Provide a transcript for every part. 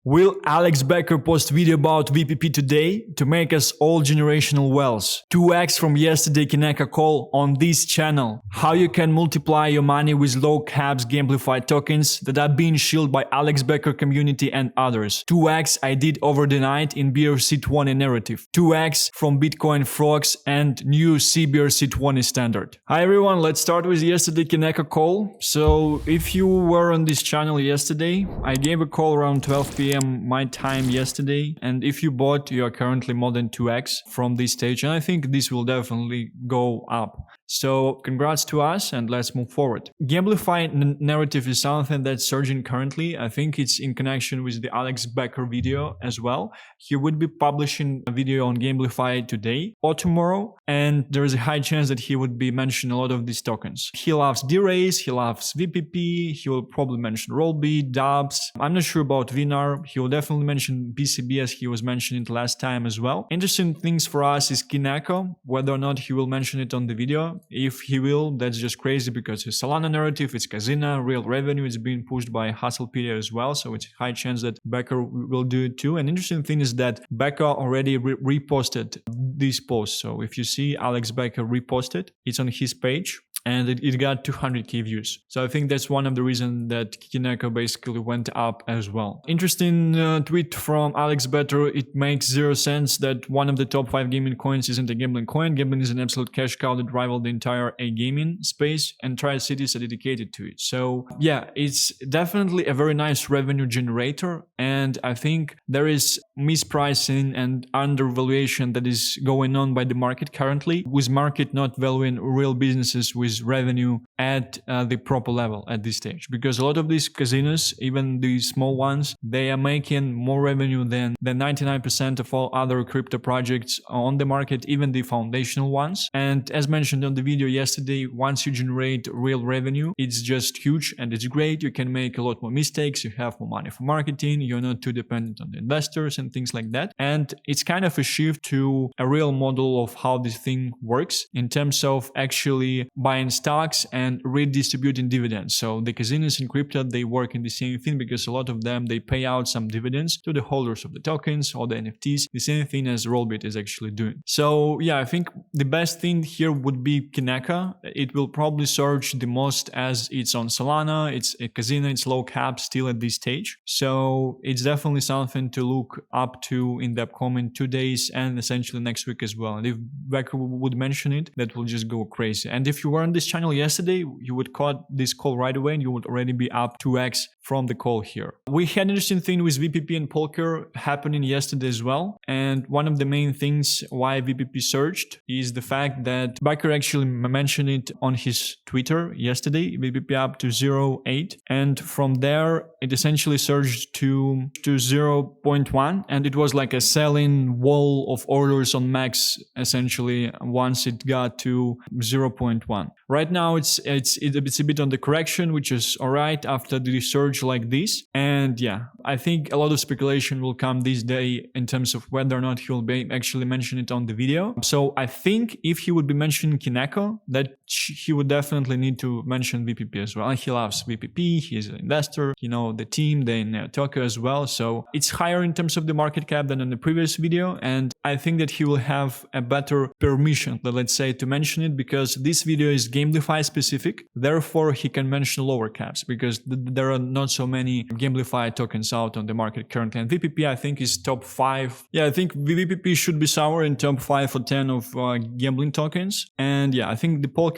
Will Alex Becker post video about VPP today to make us all generational wealth? 2x from yesterday Kineko call on this channel. How you can multiply your money with low caps Gamplify tokens that are being shielded by Alex Becker community and others. 2x I did over the night in BRC20 narrative. 2x from Bitcoin frogs and new CBRC20 standard. Hi everyone, let's start with yesterday Kineko call. So if you were on this channel yesterday, I gave a call around 12 p.m. my time yesterday, and if you bought, you are currently more than 2x from this stage, and I think this will definitely go up. So congrats to us, and let's move forward. Gamplify narrative is something that's surging currently. I think it's in connection with the Alex Becker video as well. He would be publishing a video on Gamplify today or tomorrow, and there is a high chance that he would be mentioning a lot of these tokens. He loves D-Race, he loves VPP, he will probably mention Rollbit, Dubs. I'm not sure about VNAR. He will definitely mention BCB as he was mentioning it last time as well. Interesting things for us is Kineko, whether or not he will mention it on the video. If he will, that's just crazy because it's Solana narrative, it's Casino, real revenue is being pushed by Hustlepedia as well, so it's a high chance that Becker will do it too. And interesting thing is that Becker already reposted this post. So if you see Alex Becker reposted, it's on his page. And it got 200k views. So I think that's one of the reasons that Kineko basically went up as well. Interesting tweet from Alex Becker. It makes zero sense that one of the top 5 gaming coins isn't a gambling coin. Gambling is an absolute cash cow that rivaled the entire gaming space, and Tri-Cities are dedicated to it. So yeah, it's definitely a very nice revenue generator. And I think there is mispricing and undervaluation that is going on by the market currently, with market not valuing real businesses with revenue at the proper level at this stage, because a lot of these casinos, even the small ones, they are making more revenue than 99% of all other crypto projects on the market, even the foundational ones. And as mentioned on the video yesterday, once you generate real revenue, it's just huge and it's great. You can make a lot more mistakes, you have more money for marketing, you're not too dependent on the investors and things like that. And it's kind of a shift to a real model of how this thing works in terms of actually buying stocks and redistributing dividends. So the casinos in crypto, they work in the same thing, because a lot of them, they pay out some dividends to the holders of the tokens or the NFTs, the same thing as Rollbit is actually doing. So yeah, I think the best thing here would be Kineko. It will probably surge the most as it's on Solana, it's a casino, it's low cap still at this stage. So it's definitely something to look up to in the upcoming 2 days and essentially next week as well. And if Becker would mention it, that will just go crazy. And if you were on this channel yesterday, you would caught this call right away and you would already be up 2x from the call here. We had an interesting thing with VPP and Polker happening yesterday as well. And one of the main things why VPP surged is the fact that Becker actually mentioned it on his Twitter yesterday, VPP up to 0.8. And from there, it essentially surged to 0.1. And it was like a selling wall of orders on max, essentially, once it got to 0.1. Right now, it's a bit on the correction, which is all right after the surge like this. And yeah, I think a lot of speculation will come this day in terms of whether or not he will be actually mention it on the video. So I think if he would be mentioning Kineko, that he would definitely need to mention VPP as well. And he loves VPP, he's an investor, you know, the team, they in Tokyo as well. So it's higher in terms of the market cap than in the previous video. And I think that he will have a better permission, let's say, to mention it, because this video is Gamplify specific. Therefore, he can mention lower caps because there are not so many Gamplify tokens out on the market currently. And VPP, I think, is top 5. Yeah, I think VPP should be somewhere in top 5 or 10 of gambling tokens. And yeah, I think the Polker,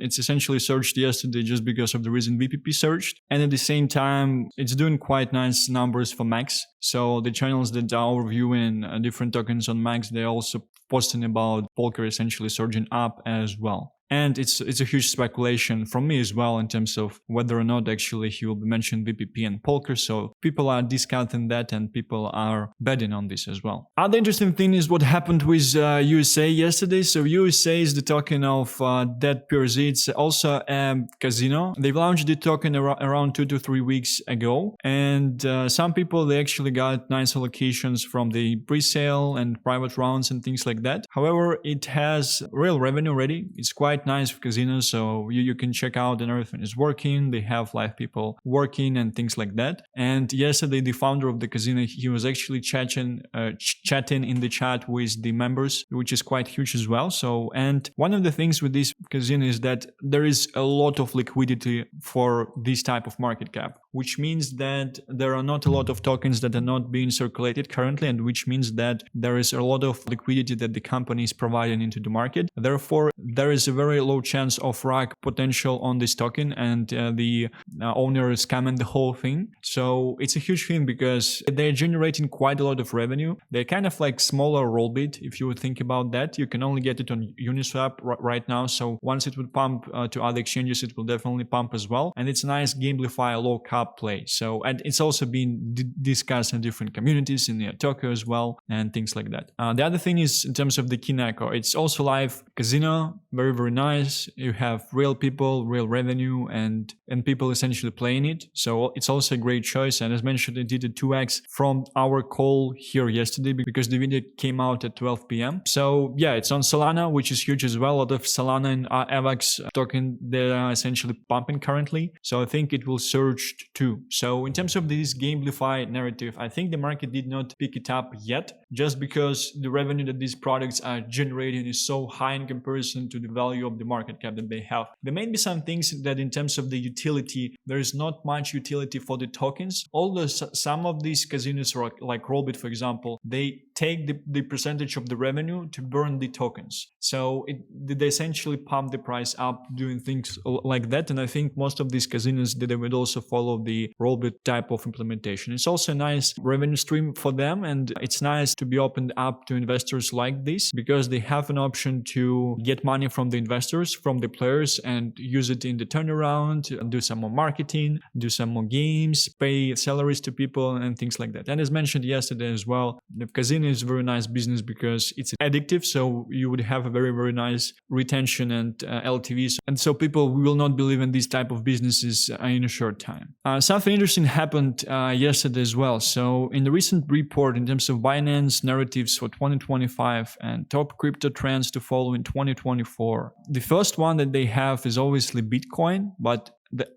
it's essentially surged yesterday just because of the reason VPP surged. And at the same time, it's doing quite nice numbers for Max. So the channels that are overviewing different tokens on Max, they're also posting about Polker essentially surging up as well. And it's a huge speculation from me as well in terms of whether or not actually he will be mentioning VPP and Polker. So people are discounting that and people are betting on this as well. Other interesting thing is what happened with USA yesterday. So USA is the token of Dead PRZ. It's also a casino. They've launched the token around 2 to 3 weeks ago. And some people, they actually got nice allocations from the pre-sale and private rounds and things like that. However, it has real revenue already. It's quite quite nice casino, so you can check out and everything is working. They have live people working and things like that. And yesterday, the founder of the casino, he was actually chatting in the chat with the members, which is quite huge as well. So, and one of the things with this casino is that there is a lot of liquidity for this type of market cap, which means that there are not a lot of tokens that are not being circulated currently, and which means that there is a lot of liquidity that the company is providing into the market. Therefore, there is a very low chance of rug potential on this token, and the owner is scamming the whole thing. So it's a huge thing because they're generating quite a lot of revenue. They're kind of like smaller Rollbit, if you would think about that. You can only get it on Uniswap right now. So once it would pump to other exchanges, it will definitely pump as well. And it's a nice Gamplify low cap play. So, and it's also been discussed in different communities in Tokyo as well, and things like that. The other thing is in terms of the Kineko, it's also live casino, very, very nice. You have real people, real revenue, and people essentially playing it. So it's also a great choice. And as mentioned, it did a 2x from our call here yesterday because the video came out at 12 p.m. So yeah, it's on Solana, which is huge as well. A lot of Solana and AVAX token, they are essentially pumping currently. So I think it will surge too. So in terms of this Gamplify narrative, I think the market did not pick it up yet, just because the revenue that these products are generating is so high in comparison to the value of the market cap that they have. There may be some things that in terms of the utility, there is not much utility for the tokens. Although some of these casinos, like Rollbit, for example, they take the percentage of the revenue to burn the tokens. So they essentially pump the price up doing things like that. And I think most of these casinos, they would also follow the Rollbit type of implementation. It's also a nice revenue stream for them. And it's nice to be opened up to investors like this because they have an option to get money from the investors, from the players, and use it in the turnaround, do some more marketing, do some more games, pay salaries to people and things like that. And as mentioned yesterday as well, the casino is a very nice business because it's addictive. So you would have a very, very nice retention and LTVs. And so people will not believe in these type of businesses in a short time. Something interesting happened yesterday as well. So in the recent report in terms of Binance narratives for 2025 and top crypto trends to follow in 2024, the first one that they have is obviously Bitcoin, but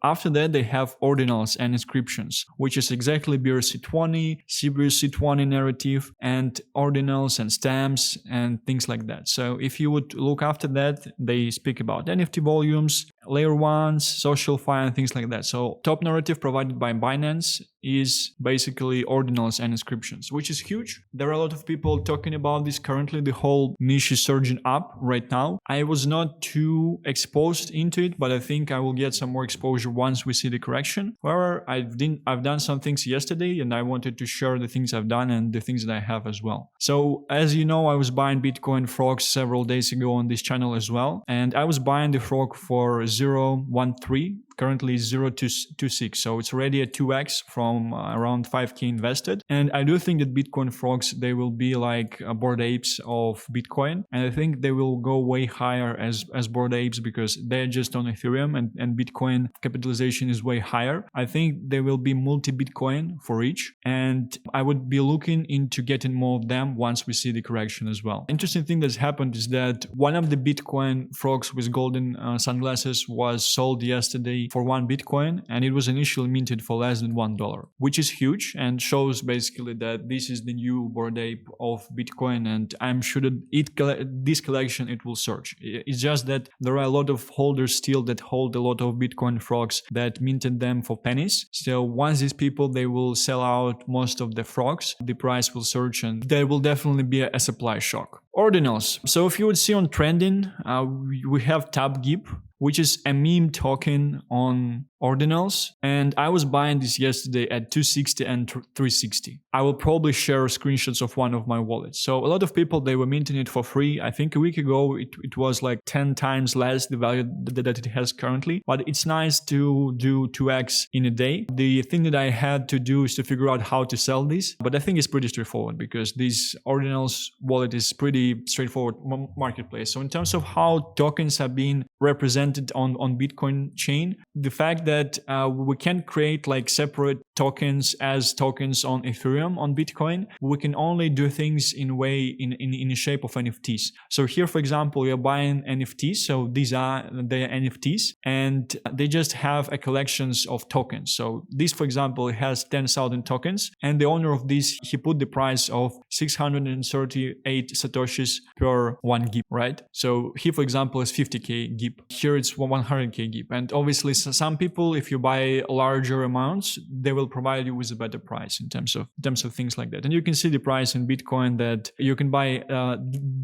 after that, they have ordinals and inscriptions, which is exactly BRC20, CBRC20 narrative, and ordinals and stamps and things like that. So if you would look after that, they speak about NFT volumes, layer ones, social fi, and things like that. So top narrative provided by Binance is basically ordinals and inscriptions, which is huge. There are a lot of people talking about this currently. The whole niche is surging up right now. I was not too exposed into it, but I think I will get some more exposure once we see the correction. However, I've done some things yesterday, and I wanted to share the things I've done and the things that I have as well. So as you know, I was buying Bitcoin frogs several days ago on this channel as well, and I was buying the frog for 0.13. Currently 0.26, so it's already a 2x from around 5k invested. And I do think that Bitcoin frogs, they will be like Bored Apes of Bitcoin, and I think they will go way higher as Bored Apes because they're just on Ethereum and Bitcoin capitalization is way higher. I think there will be multi-Bitcoin for each, and I would be looking into getting more of them once we see the correction as well. Interesting thing that's happened is that one of the Bitcoin frogs with golden sunglasses was sold yesterday for 1 Bitcoin, and it was initially minted for less than $1, which is huge and shows basically that this is the new Bored Ape of Bitcoin, and I'm sure that this collection, it will surge. It's just that there are a lot of holders still that hold a lot of Bitcoin frogs that minted them for pennies. So once these people, they will sell out most of the frogs, the price will surge and there will definitely be a supply shock. Ordinals. So if you would see on trending, we have GIB, which is a meme token on ordinals, and I was buying this yesterday at 260 and 360. I will probably share screenshots of one of my wallets. So a lot of people, they were minting it for free. I think a week ago it was like 10 times less the value that it has currently, but it's nice to do 2x in a day. The thing that I had to do is to figure out how to sell this, but I think it's pretty straightforward because this ordinals wallet is pretty straightforward marketplace. So in terms of how tokens have been represented on Bitcoin chain, the fact that we can create like separate tokens as tokens on Ethereum on Bitcoin, we can only do things in the shape of NFTs. So here, for example, you're buying NFTs. So these are the NFTs, and they just have a collections of tokens. So this, for example, has 10,000 tokens, and the owner of this, he put the price of 638 satoshis per 1 GIB, right? So here, for example, is 50k GIB. Here it's 100k GIB. And obviously some people, if you buy larger amounts, they will provide you with a better price in terms of things like that. And you can see the price in Bitcoin that you can buy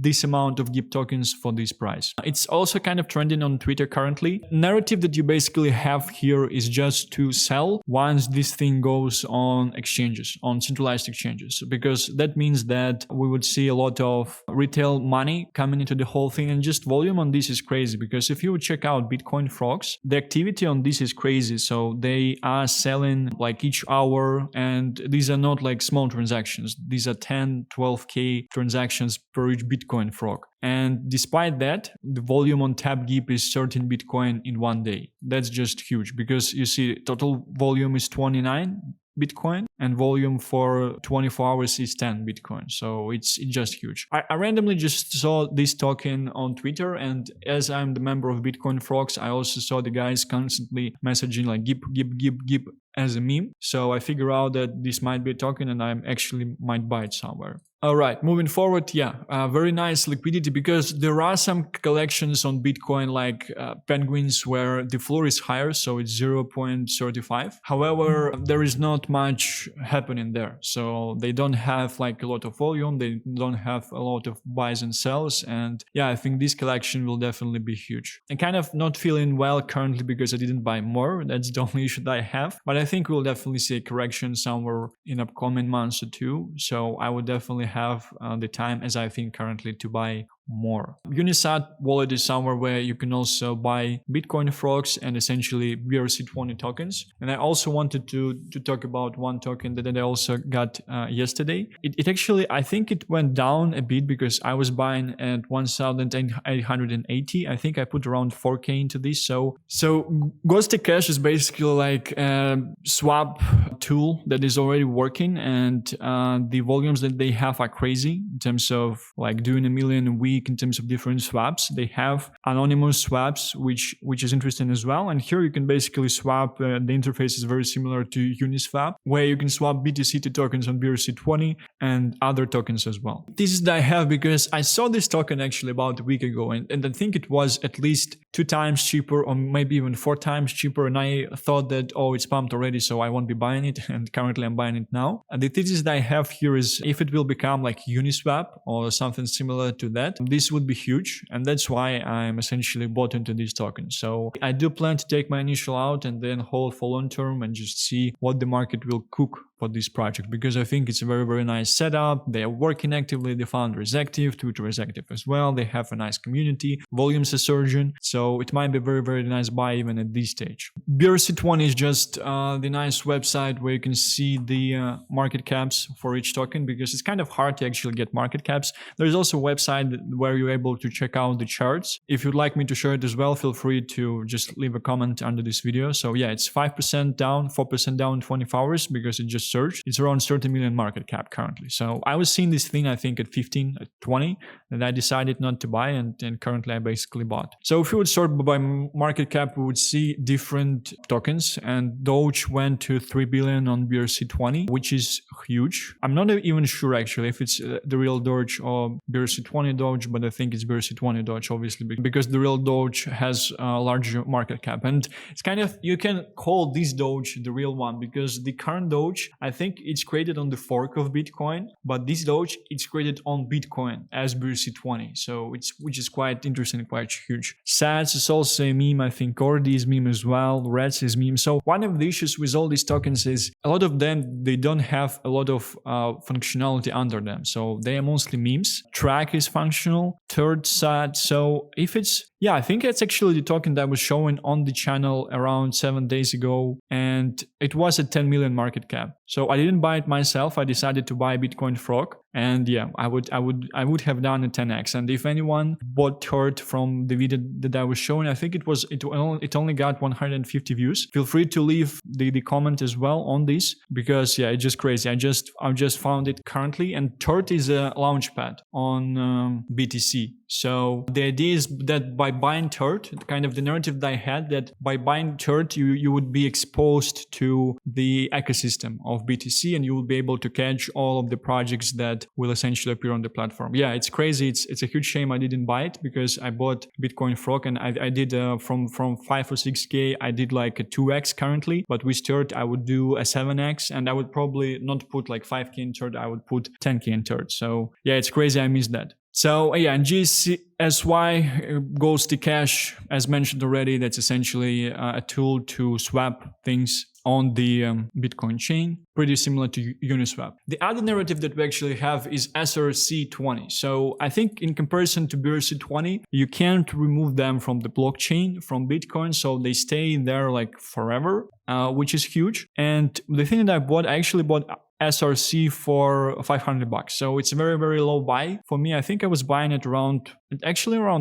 this amount of GIB tokens for this price. It's also kind of trending on Twitter currently. Narrative that you basically have here is just to sell once this thing goes on exchanges, on centralized exchanges, because that means that we would see a lot of retail money coming into the whole thing, and just volume on this is crazy. Because if you would check out Bitcoin frogs, the activity on this is crazy. So they are selling like each hour, and these are not like small transactions. These are 10, 12k transactions per each Bitcoin frog. And despite that, the volume on Tap GIB is 13 Bitcoin in 1 day. That's just huge, because you see total volume is 29 Bitcoin and volume for 24 hours is 10 Bitcoin. So it's just huge. I randomly just saw this token on Twitter, and as I'm the member of Bitcoin Frogs, I also saw the guys constantly messaging like GIB, GIB, GIB, GIB as a meme. So I figure out that this might be a token and I actually might buy it somewhere. All right, moving forward, very nice liquidity, because there are some collections on Bitcoin like penguins where the floor is higher, so it's 0.35. However, there is not much happening there, so they don't have like a lot of volume, they don't have a lot of buys and sells, and I think this collection will definitely be huge. I'm kind of not feeling well currently because I didn't buy more. That's the only issue that I have, but I think we'll definitely see a correction somewhere in upcoming months or two, so I would definitely have the time, as I think currently, to buy more. Unisat wallet is somewhere where you can also buy Bitcoin frogs and essentially BRC20 tokens. And I also wanted to talk about one token that I also got yesterday. It actually, I think it went down a bit because I was buying at 1,880. I think I put around 4k into this. So Ghosty Cash is basically like a swap tool that is already working, and the volumes that they have are crazy in terms of like doing 1 million a week in terms of different swaps. They have anonymous swaps, which is interesting as well. And here you can basically swap. The interface is very similar to Uniswap, where you can swap BTC tokens on BRC20 and other tokens as well. This is that I have because I saw this token actually about a week ago, and I think it was at least 2 times cheaper, or maybe even 4 times cheaper. And I thought that, oh, it's pumped already, so I won't be buying it. And currently I'm buying it now. And the thesis that I have here is if it will become like Uniswap or something similar to that, this would be huge. And that's why I'm essentially bought into this token. So I do plan to take my initial out and then hold for long term and just see what the market will cook for this project, because I think it's a very, very nice setup. They are working actively. The founder is active. Twitter is active as well. They have a nice community. Volumes are surging. So it might be a very, very nice buy even at this stage. BRC20 is just the nice website where you can see the market caps for each token, because it's kind of hard to actually get market caps. There's also a website where you're able to check out the charts. If you'd like me to share it as well, feel free to just leave a comment under this video. So it's 5% down, 4% down in 24 hours because it just surged. It's around 30 million market cap currently. So I was seeing this thing, I think at 15, at 20, and I decided not to buy, and currently I basically bought. So if you would sort by market cap, we would see different tokens, and Doge went to 3 billion on BRC20, which is huge. I'm not even sure actually if it's the real Doge or BRC20 Doge, but I think it's BRC20 Doge, obviously, because the real Doge has a larger market cap. And it's kind of, you can call this Doge the real one, because the current Doge, I think it's created on the fork of Bitcoin, but this Doge, it's created on Bitcoin as BRC20. So which is quite interesting, quite huge. Sats is also a meme. I think Cordy is meme as well. Reds is meme. So one of the issues with all these tokens is a lot of them, they don't have a lot of functionality under them. So they are mostly memes. Track is functional. Third Sat. So if it's, I think it's actually the token that was showing on the channel around 7 days ago, and it was at 10 million market cap. So I didn't buy it myself. I decided to buy Bitcoin Frog, and yeah, I would have done a 10x. And if anyone bought TERT from the video that I was showing, I think it only got 150 views. Feel free to leave the comment as well on this, because yeah, it's just crazy. I just found it currently, and TERT is a launchpad on BTC. So the idea is that by buying TERT, kind of the narrative that I had, that by buying TERT, you would be exposed to the ecosystem of BTC, and you will be able to catch all of the projects that will essentially appear on the platform. Yeah, it's crazy. It's a huge shame I didn't buy it, because I bought Bitcoin Frog, and I did from 5 or 6K, I did like a 2x currently, but with TERT, I would do a 7x, and I would probably not put like 5K in TERT, I would put 10K in TERT. So yeah, it's crazy. I missed that. So yeah, and GSY, Ghosty Cash, as mentioned already, that's essentially a tool to swap things on the Bitcoin chain, pretty similar to Uniswap. The other narrative that we actually have is SRC20. So I think in comparison to BRC20, you can't remove them from the blockchain, from Bitcoin, so they stay in there like forever, which is huge. And the thing that I actually bought SRC for $500. So it's a very, very low buy for me. I think I was buying it around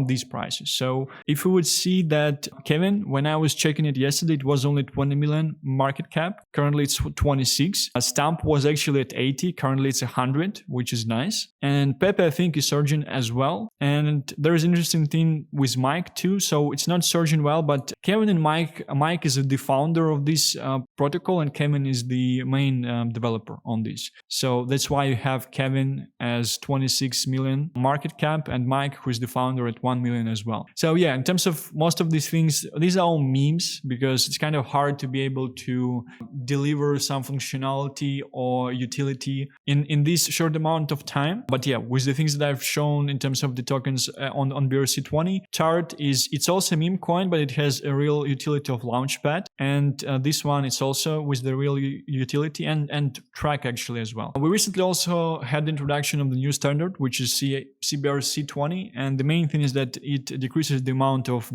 these prices. So if we would see that Kevin, when I was checking it yesterday, it was only 20 million market cap. Currently it's 26. Stamp was actually at 80. Currently it's 100, which is nice. And Pepe, I think, is surging as well. And there is an interesting thing with Mike too. So it's not surging well, but Kevin and Mike is the founder of this protocol, and Kevin is the main developer on this. So that's why you have Kevin as 26 million market cap, and Mike, who is the founder, at 1 million as well. So yeah, in terms of most of these things, these are all memes, because it's kind of hard to be able to deliver some functionality or utility in this short amount of time. But yeah, with the things that I've shown in terms of the tokens on BRC20, TERT it's also a meme coin, but it has a real utility of Launchpad. And this one is also with the real utility and track actually as well. We recently also had the introduction of the new standard, which is CBRC20, and the main thing is that it decreases the amount of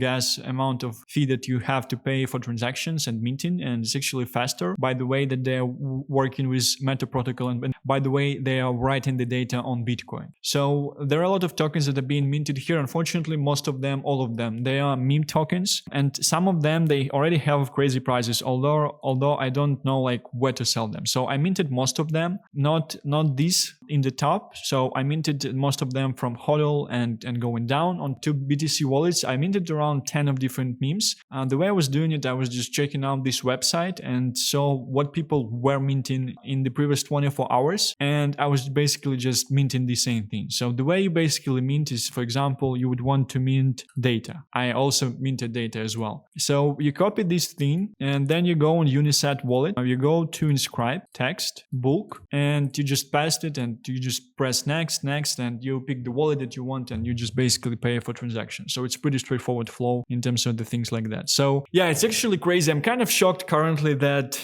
fee that you have to pay for transactions and minting, and it's actually faster by the way that they're working with Meta protocol, and by the way they are writing the data on Bitcoin. So there are a lot of tokens that are being minted here. Unfortunately, all of them, they are meme tokens, and some of them, they already have crazy prices, although I don't know like where to sell them. So I minted most of them, not these in the top. So I minted most of them from HODL and going down onto BTC wallets. I minted around 10 of different memes. The way I was doing it, I was just checking out this website and saw what people were minting in the previous 24 hours. And I was basically just minting the same thing. So the way you basically mint is, for example, you would want to mint data. I also minted data as well. So you copy this thing, and then you go on Unisat wallet. You go to inscribe text bulk, and you just paste it, and you just press next, and you pick the wallet that you want, and you just basically pay for transactions. So it's pretty straightforward flow in terms of the things like that. So yeah, it's actually crazy. I'm kind of shocked currently that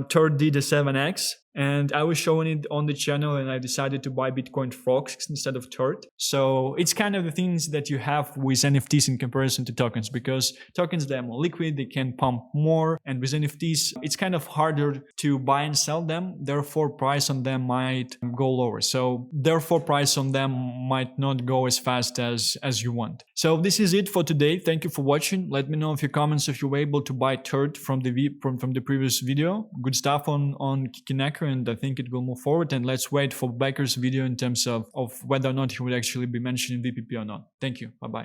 TERT did a 7x. And I was showing it on the channel, and I decided to buy Bitcoin Frogs instead of TERT. So it's kind of the things that you have with NFTs in comparison to tokens, because tokens, they're more liquid, they can pump more. And with NFTs, it's kind of harder to buy and sell them. Therefore, price on them might go lower. So therefore, price on them might not go as fast as you want. So this is it for today. Thank you for watching. Let me know in your comments if you were able to buy TERT from the previous video. Good stuff on Kineko, and I think it will move forward. And let's wait for Becker's video in terms of whether or not he would actually be mentioning VPP or not. Thank you. Bye-bye.